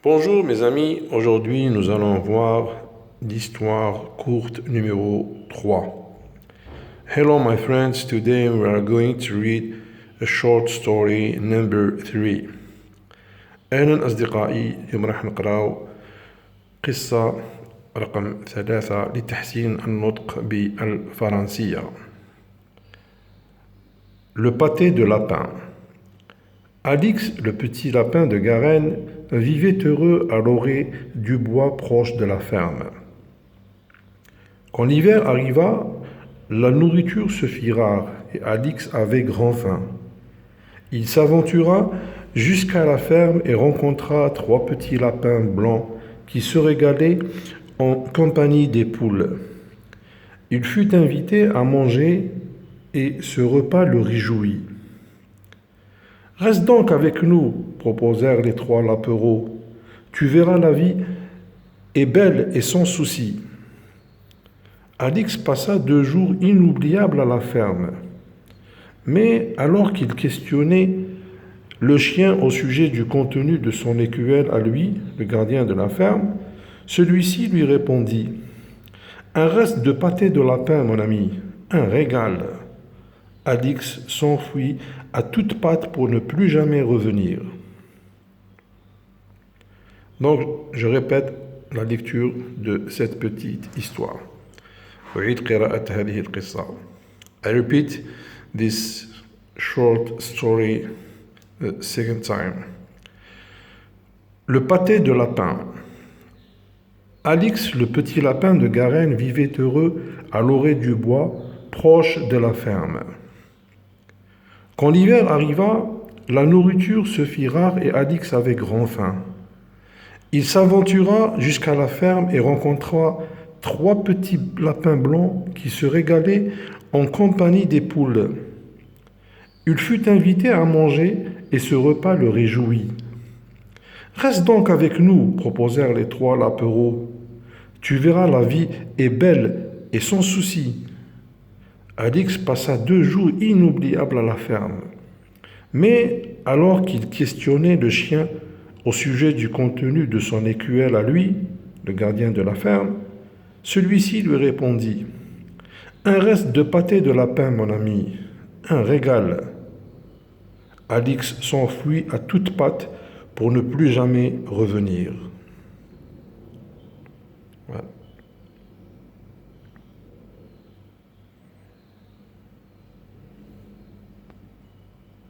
Bonjour mes amis, aujourd'hui nous allons voir l'histoire courte numéro 3. Hello my friends, today we are going to read a short story number 3. أهلا أصدقائي، اليوم راح نقرأ قصة رقم 3 لتحسين النطق بالفرنسية. Le pâté de lapin. Alix, le petit lapin de Garenne, vivait heureux à l'orée du bois proche de la ferme. Quand l'hiver arriva, la nourriture se fit rare et Alix avait grand faim. Il s'aventura jusqu'à la ferme et rencontra 3 petits lapins blancs qui se régalaient en compagnie des poules. Il fut invité à manger et ce repas le réjouit. « Reste donc avec nous, proposèrent les 3 lapereaux. Tu verras, la vie est belle et sans souci. Alix passa 2 jours inoubliables à la ferme. Mais alors qu'il questionnait le chien au sujet du contenu de son écuelle à lui, le gardien de la ferme, celui-ci lui répondit « Un reste de pâté de lapin, mon ami, un régal. » Alix s'enfuit à toutes pattes pour ne plus jamais revenir. Donc, je répète la lecture de cette petite histoire. I repeat this short story the second time. Le pâté de lapin. Alix, le petit lapin de Garenne, vivait heureux à l'orée du bois, proche de la ferme. Quand l'hiver arriva, la nourriture se fit rare et Alix avait grand faim. Il s'aventura jusqu'à la ferme et rencontra 3 petits lapins blancs qui se régalaient en compagnie des poules. Il fut invité à manger et ce repas le réjouit. « Reste donc avec nous, proposèrent les 3 lapereaux. Tu verras, la vie est belle et sans souci. » Alix passa 2 jours inoubliables à la ferme. Mais alors qu'il questionnait le chien au sujet du contenu de son écuelle à lui, le gardien de la ferme, celui-ci lui répondit « Un reste de pâté de lapin, mon ami, un régal. » Alix s'enfuit à toutes pattes pour ne plus jamais revenir.